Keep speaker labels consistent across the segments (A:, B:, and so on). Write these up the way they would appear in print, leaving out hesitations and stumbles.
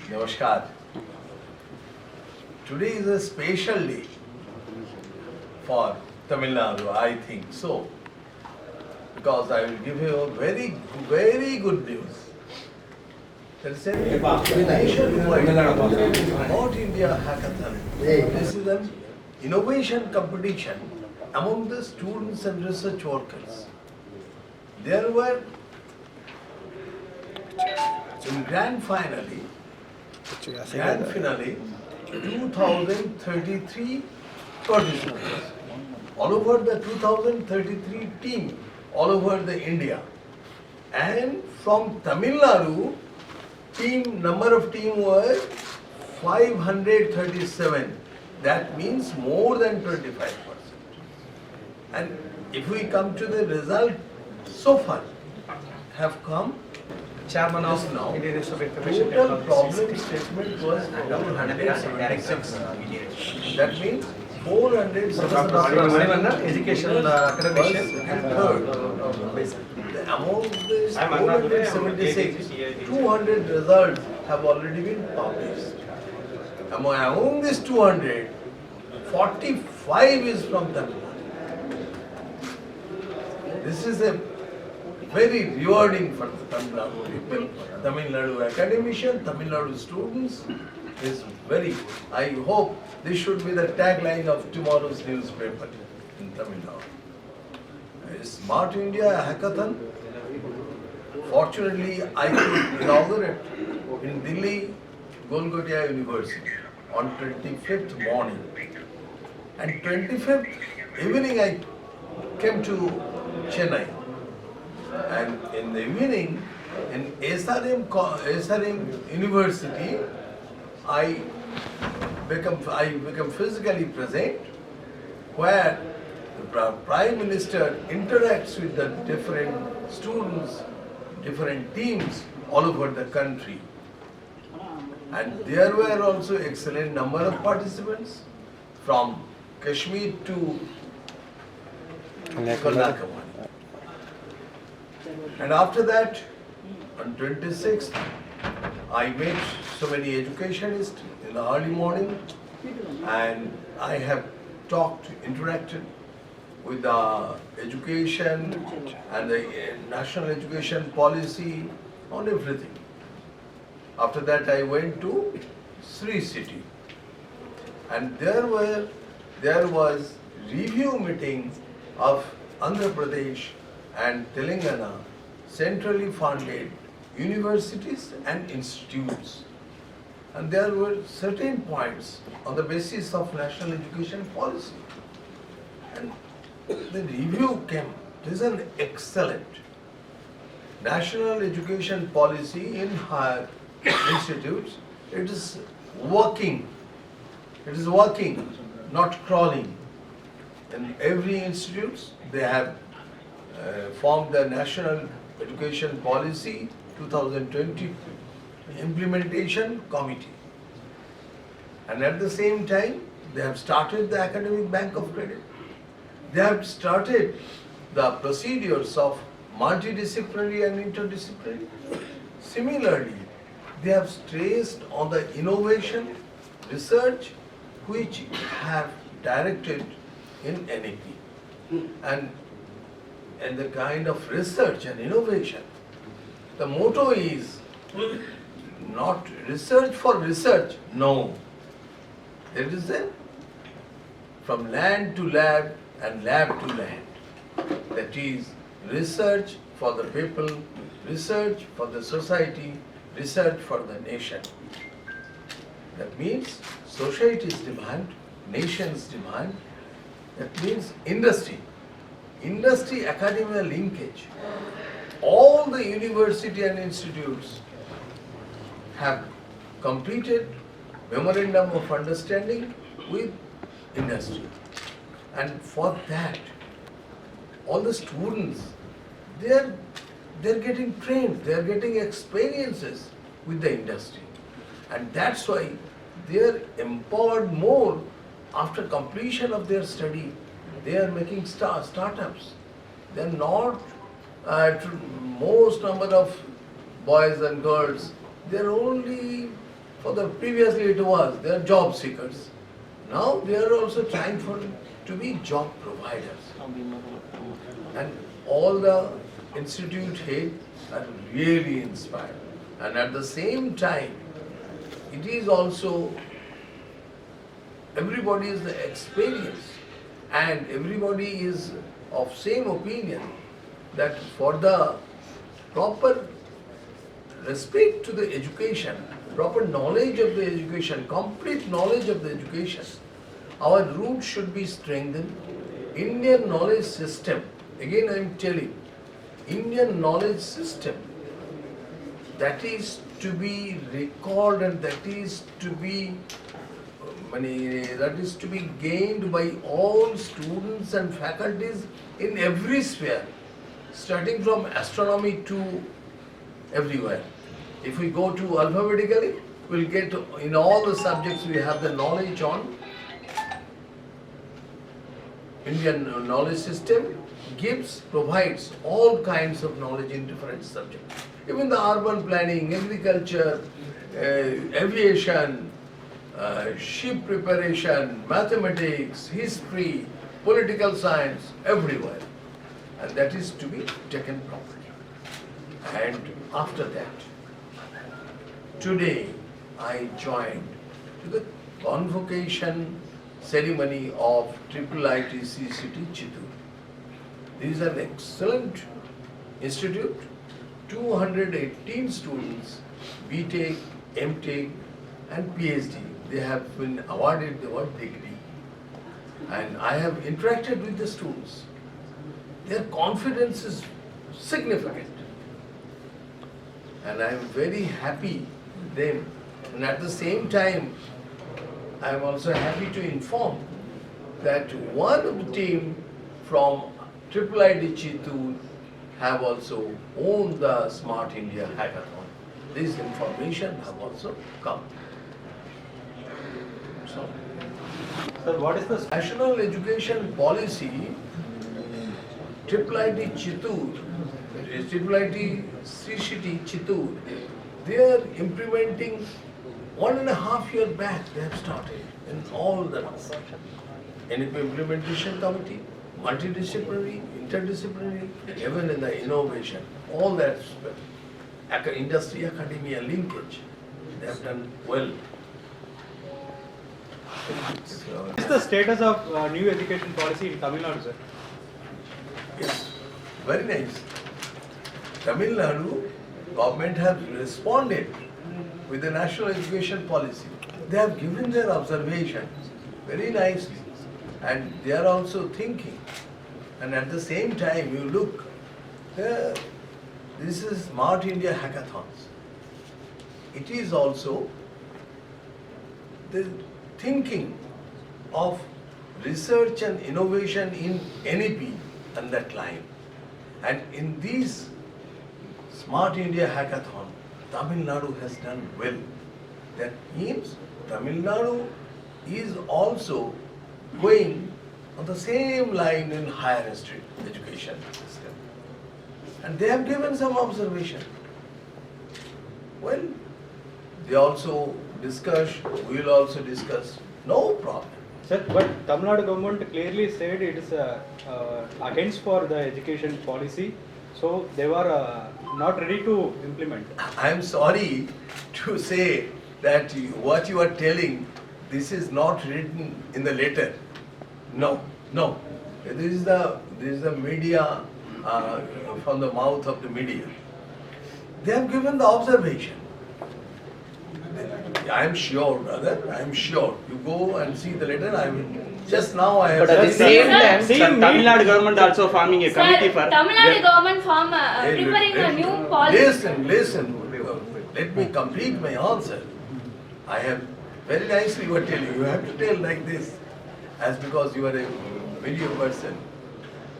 A: Namaskar. Today is a special day for Tamil Nadu, I think so, because I will give you a very, very good news. There is a nationwide About India Hackathon. This is an innovation competition among the students and research workers. There were in grand finale 2033 participants all over the 2033 team all over the India, and from Tamil Nadu number of team was 537. That means more than 25%. And if we come to the result so far have come
B: Chairman of
A: now,
B: Indian Institute of Information
A: total
B: Technology.
A: problem statement was 476. That means 476
B: Educational academician
A: and third. Among this 476, 200 results have already been published. Among these 200, 45 is from Tamil Nadu. This is a very rewarding for the Tamil Nadu people, Tamil Nadu academicians, Tamil Nadu students. Is very. I hope this should be the tagline of tomorrow's newspaper in Tamil Nadu. Smart India Hackathon. Fortunately, I could inaugurate in Delhi, Govt University on 25th morning, and 25th evening I came to Chennai. And in the evening, in SRM University, I become physically present, where the Prime Minister interacts with the different students, different teams all over the country. And there were also excellent number of participants from Kashmir to Kanyakumari. And after that, on 26th, I met so many educationists in the early morning, and I have interacted with the education and the national education policy on everything. After that, I went to Sri City, and there was review meeting of Andhra Pradesh and Telangana centrally funded universities and institutes. And there were certain points on the basis of national education policy. And the review came. It is an excellent national education policy in higher institutes. It is working. It is working, not crawling. In every institutes, they have formed the National Education Policy 2020 Implementation Committee. And at the same time, they have started the Academic Bank of Credit. They have started the procedures of multidisciplinary and interdisciplinary. Similarly, they have stressed on the innovation, research, which have directed in NEP. And the kind of research and innovation. The motto is not research for research, no. There is a from land to lab and lab to land. That is research for the people, research for the society, research for the nation. That means society's demand, nation's demand. That means industry. Industry academia linkage. All the university and institutes have completed memorandum of understanding with industry. And for that, all the students, they're getting trained, they're getting experiences with the industry. And that's why they're empowered more after completion of their study. They are making startups. They're not, most number of boys and girls they are only, previously it was, they are job seekers. Now they are also trying to be job providers. And all the institute heads are really inspired. And at the same time, it is also, everybody is the experience and everybody is of same opinion that for the proper respect to the education, proper knowledge of the education, complete knowledge of the education, our roots should be strengthened. Indian knowledge system, again I am telling, Indian knowledge system, that is to be recalled and that is to be gained by all students and faculties in every sphere, starting from astronomy to everywhere. If we go to alphabetically, we'll get in all the subjects we have the knowledge on. Indian knowledge system provides all kinds of knowledge in different subjects. Even the urban planning, agriculture, aviation, ship preparation, mathematics, history, political science, everywhere. And that is to be taken properly. And after that, today I joined to the convocation ceremony of IIIT city Chittoor. This is an excellent institute, 218 students, BTech, MTech and PhD. They have been awarded the word degree. And I have interacted with the students. Their confidence is significant. And I am very happy with them. And at the same time, I am also happy to inform that one of the team from IIIT Chittoor have also won the Smart India Hackathon. This information have also come. So,
B: Sir, what is the
A: national education policy, IIIT Chittoor, IIIT City Chittoor, they are implementing 1.5 years back. They have started in all the NEP implementation committee, multidisciplinary, interdisciplinary, even in the innovation, all that industry academia linkage, they have done well.
B: What is the status of new education policy in Tamil Nadu, sir?
A: Yes, very nice. Tamil Nadu government has responded with the national education policy. They have given their observations very nicely and they are also thinking. And at the same time, you look, this is Smart India Hackathons. It is also the thinking of research and innovation in NEP and that line. And in these Smart India Hackathon, Tamil Nadu has done well. That means Tamil Nadu is also going on the same line in higher education system. And they have given some observation. Well, they also discuss, we will also discuss, no problem.
B: Sir, but Tamil Nadu government clearly said it is against for the education policy, so they were not ready to implement.
A: I am sorry to say that what you are telling, this is not written in the letter. No, no. This is the media, from the mouth of the media. They have given the observation. I am sure, brother, I am sure. You go and see the letter. Just now I have.
C: But at the same time,
B: Same
C: Tamil Nadu government also forming a committee for.
D: Tamil Nadu government preparing a new policy.
A: Listen. Let me complete my answer. I have very nicely what tell you. You have to tell like this, as because you are a video person.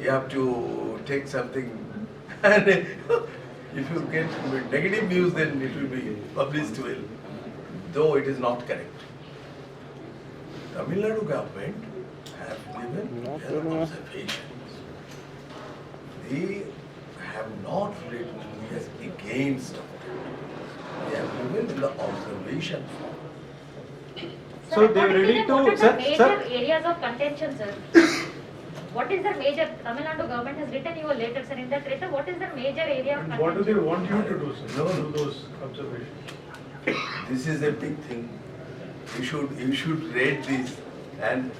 A: You have to take something, and if you get negative news, then it will be published well. Though it is not correct. Tamil Nadu government have given their observations. They have not written against of it. They have given in the observation form.
B: So they are ready
E: What
B: to,
E: are the
B: sir,
E: major
B: sir,
E: areas of contention, sir? What is the major, Tamil Nadu government has written you a letter, sir. In that letter, what is the major area of
F: And what do they
E: contention?
F: want you to do, sir?
A: No.
F: Do those observations.
A: This is a big thing. You should read this, and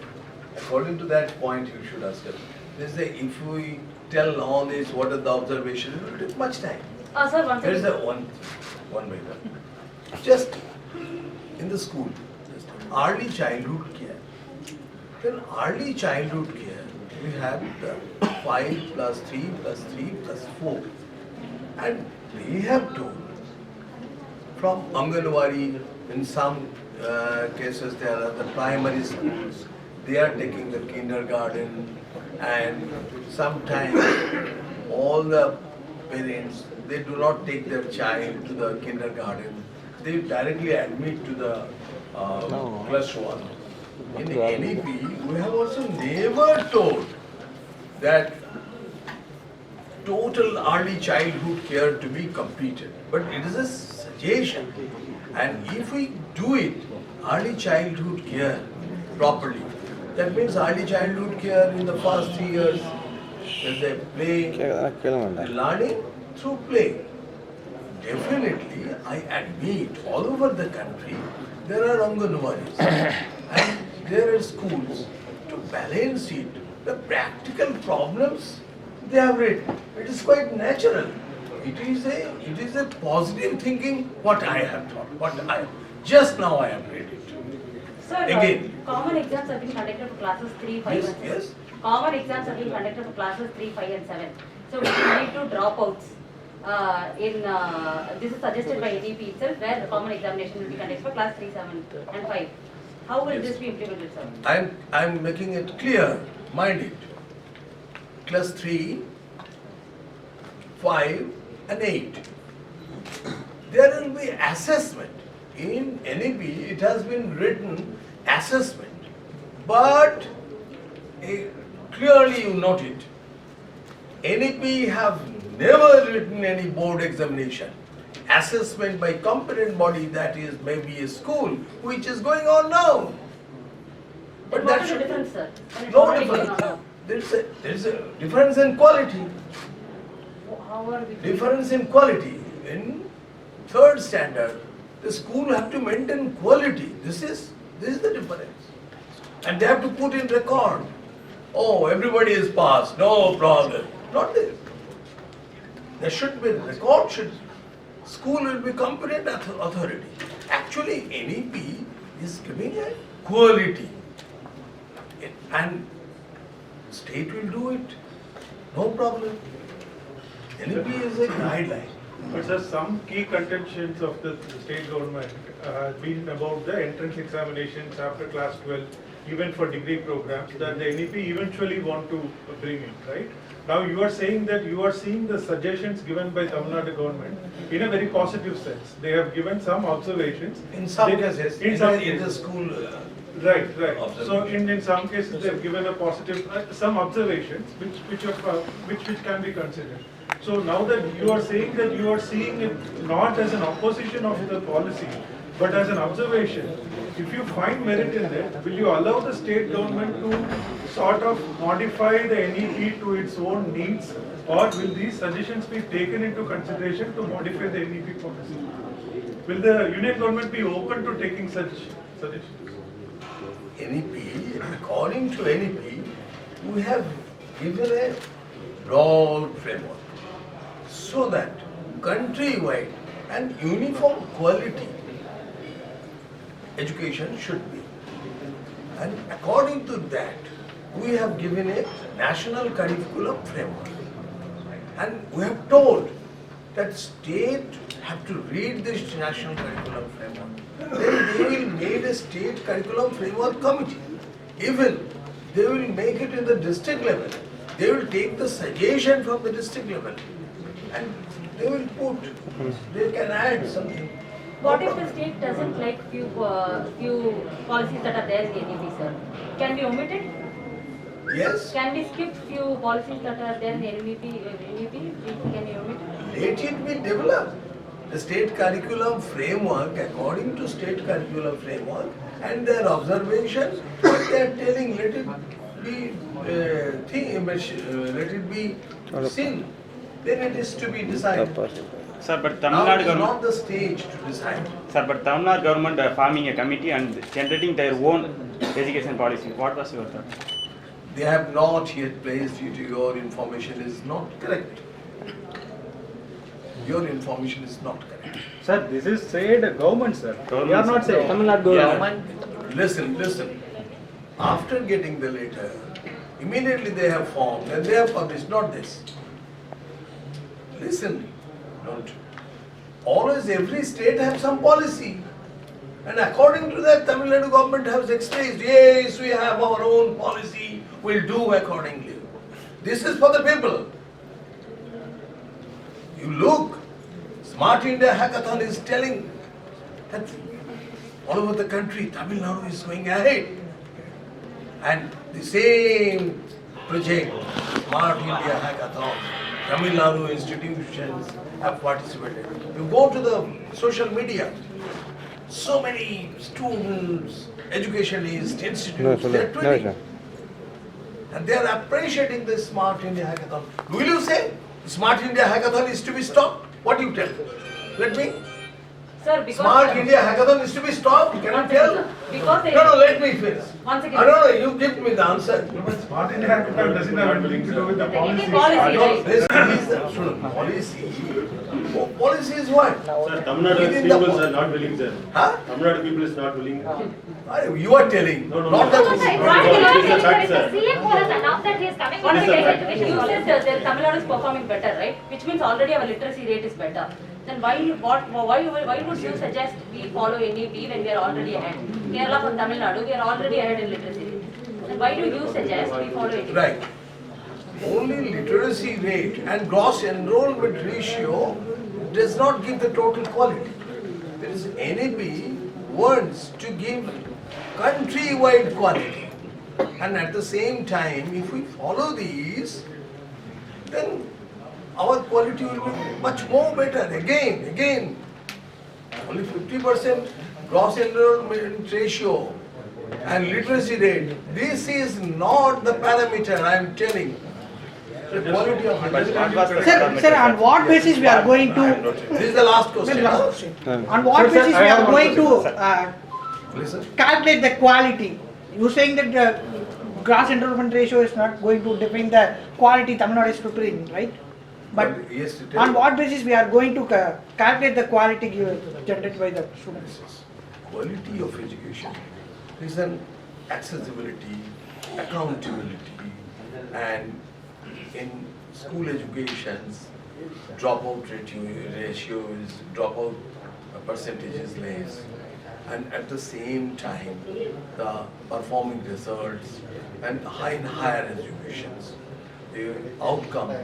A: according to that point, you should ask us. This is if we tell all this, what are the observations, it will take much time.
E: Sir, one
A: There is
E: second.
A: a one by one. Just in the school, just early childhood care. In early childhood care, we have the 5 plus 3 plus 3 plus 4. And they have told from Anganwadi, in some cases there are the primary schools, they are taking the kindergarten, and sometimes all the parents, they do not take their child to the kindergarten, they directly admit to the plus 1. In NEP, we have also never told that total early childhood care to be completed, but it is a suggestion. And if we do it, early childhood care properly, that means early childhood care in the first 3 years, is a play, learning through play. Definitely, I admit, all over the country, there are Anganwadis and there are schools. To balance it, the practical problems they have written. It is quite natural. It is a positive thinking what I have thought. Just now I have read it.
E: Sir,
A: Again.
E: common exams have been conducted for classes 3, 5
A: Yes,
E: and 7.
A: yes.
E: Common exams have been conducted for classes 3, 5 and 7. So we need to dropouts. This is suggested by NEP itself, where the common examination will be conducted for class 3, 7 and 5. How will
A: Yes.
E: this be implemented, sir?
A: I'm making it clear, mind it. Class 3, 5 and 8. There will be assessment. In NEP, it has been written assessment. But clearly you note it. NEP have never written any board examination. Assessment by competent body, that is maybe a school, which is going on now. But
E: What
A: that
E: is the
A: should
E: difference, sir? When it's
A: no
E: already going
A: difference.
E: on now?
A: There is a difference in quality.
E: How are we?
A: Difference in quality. In third standard, the school have to maintain quality. This is the difference. And they have to put in record. Oh, everybody is passed, no problem. Not this. There should be record. School will be competent authority. Actually, NEP is giving a quality, and state will do it. No problem. NEP is a guideline.
F: But sir, some key contentions of the state government have been about the entrance examinations after class 12, even for degree programs, that the NEP eventually want to bring in, right? Now you are saying that you are seeing the suggestions given by Tamil Nadu government in a very positive sense. They have given some observations.
A: In some
F: They-
A: cases,
F: in some
A: in the
F: cases.
A: school.
F: Right. So
A: Observation.
F: in some cases they have given a positive, some observations which can be considered. So now that you are saying that you are seeing it not as an opposition of the policy, but as an observation, if you find merit in that, will you allow the state government to sort of modify the NEP to its own needs, or will these suggestions be taken into consideration to modify the NEP policy? Will the union government be open to taking such suggestions?
A: NEP, according to NEP, we have given a broad framework so that countrywide and uniform quality education should be. And according to that, we have given a national curriculum framework. And we have told that state have to read this national curriculum framework. Then they will make a state curriculum framework committee. Even they will make it in the district level. They will take the suggestion from the district level and they will put, they can add something.
E: What if the state doesn't like few policies that are there in NEP, sir? Can be omitted?
A: Yes,
E: Can we skip few policies that are there in NEP? Can you omit it?
A: let it be developed. the state curriculum framework, according to state curriculum framework and their observations, what they are telling, let it be let it be seen. Then it is to be decided.
C: Sir, but Tamil
A: Now
C: Nadu
A: is
C: government,
A: not the stage to decide.
C: sir, but Tamil Nadu government forming a committee and generating their own education policy. What was your thought?
A: They have not yet placed you to your information is not correct. Your information is not correct.
B: Sir, this is said government, sir. We are
C: Government,
B: not
C: sir.
B: saying.
G: Tamil Nadu
C: Yeah.
G: government.
A: Listen. After getting the letter, immediately they have formed and they have published, not this. Listen, don't. Always every state have some policy. And according to that, Tamil Nadu government has expressed, yes, we have our own policy, we'll do accordingly. This is for the people. You look, Smart India Hackathon is telling that all over the country, Tamil Nadu is going ahead. And the same project, Smart India Hackathon, Tamil Nadu institutions have participated. You go to the social media, so many students, educationists, institutes, they are tweeting. And they are appreciating this Smart India Hackathon. Will you say Smart India Hackathon is to be stopped? What do you tell? Let me.
D: Sir, because
A: Smart India Hackathon is to be stopped? Can you tell?
D: Because they,
A: No, let me finish.
D: once again,
A: No, you give me the answer.
F: But Smart India Hackathon doesn't have anything to do with the policy.
D: policy, right?
A: This is the policy. Oh, policy is what?
H: Sir, Tamil Nadu
A: Within the
H: people
A: po-
H: are not willing, sir.
A: Huh?
H: Tamil Nadu people is not willing.
A: You are telling,
H: No,
A: not
H: no.
A: the
E: No, sir, it's
H: No,
E: not
H: no,
E: allowed
H: it is a fact,
E: anywhere.
H: sir.
E: The CM has announced that he is coming
D: One
E: with the
D: second,
E: education
D: you
E: policy.
D: said that Tamil Nadu is performing better, right? Which means already our literacy rate is better. Then why would you suggest we follow NEP when we are already ahead? Kerala for Tamil Nadu, we are already ahead in literacy rate. Then why do you suggest we follow NEP?
A: right. Only literacy rate and gross enrollment ratio does not give the total quality. There is NEP wants to give country-wide quality. And at the same time, if we follow these, then our quality will be much more better. Again, only 50% gross enrollment ratio and literacy rate. This is not the parameter I am telling. The quality of
G: Sir, on what basis we are going to,
A: This is the last question.
G: on what
B: Sir,
G: basis
B: I
G: we
B: have
G: are
B: one
G: going to
A: Listen.
G: calculate the quality? You saying that the gross enrollment ratio is not going to define the quality Tamil Nadu is preparing, right? But
A: yes, to
G: on
A: tell
G: what basis we are going to calculate the quality generated by the students?
A: quality of education is an accessibility, accountability, and in school educations, dropout ratio is dropout percentage is less, and at the same time, the performing results and in higher educations, the outcome,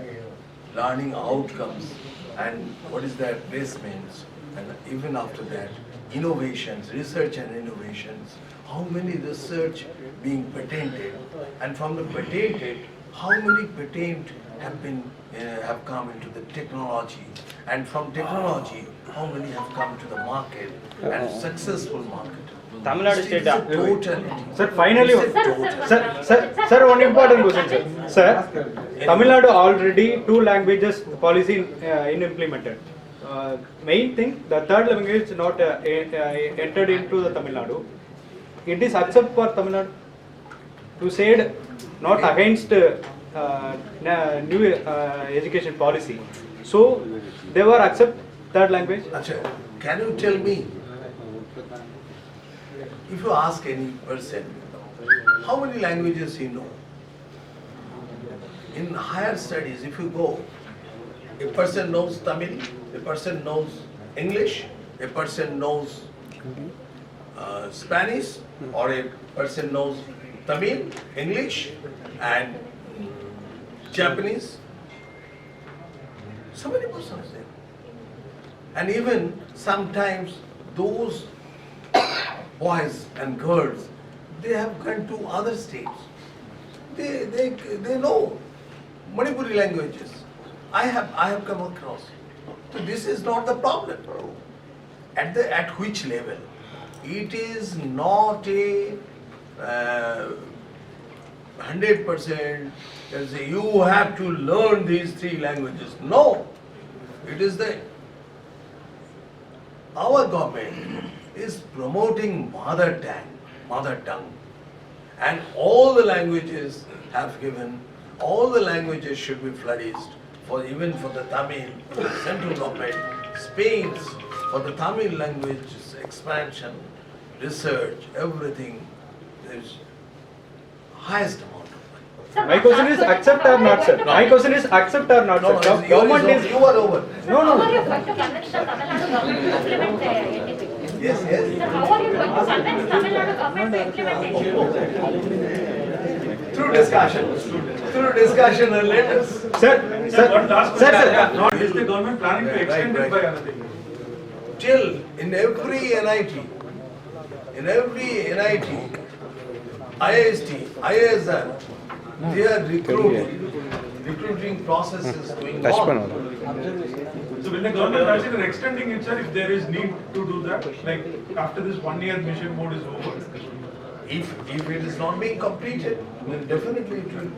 A: learning outcomes, and what is their placements, and even after that, innovations, research and innovations, how many research being patented, and from the patented, how many patent have come into the technology, and from technology, how many have come to the market and successful market.
C: Tamil Nadu state,
A: It's a totality.
B: Sir, finally,
A: It's a totality.
B: sir, one important question, sir. Sir, Tamil Nadu already 2 languages policy implemented. Main thing, the third language not entered into the Tamil Nadu. It is accept for Tamil Nadu to say not against new education policy. So they were accept third language.
A: Acha, can you tell me, if you ask any person, how many languages he know? In higher studies, if you go, a person knows Tamil, a person knows English, a person knows Spanish, or a person knows Tamil, English, and Japanese. So many persons there. And even sometimes those boys and girls, they have gone to other states. They know Manipuri languages. I have come across. So this is not the problem. At which level? It is not a 100%. You have to learn these 3 languages. No, it is our government is promoting mother tongue, and all the languages have given. All the languages should be flourished. Even for the Tamil, central government, Spain's for the Tamil language expansion, research, everything, there's highest amount of money.
E: Sir,
B: My question is accept or not, sir. My question is accept or not,
A: No,
B: sir.
A: you
B: Government is.
A: are over.
B: No,
E: how are
B: no.
E: you going to convince the Tamil Nadu government to implement anything?
A: Yes, yes.
E: Sir, how are you going to convince Tamil Nadu government to implement anything?
A: Through discussion and letters.
B: Sir,
F: One last
B: sir,
F: question.
B: sir.
F: Not, is the government planning to extend
A: Right,
F: it by another year?
A: Till in every NIT, IST, ISR, they are recruiting process is going on.
F: So will the government consider extending it, sir, if there is need to do that? Like after this 1 year mission mode is over?
A: If it is not being completed, then definitely it will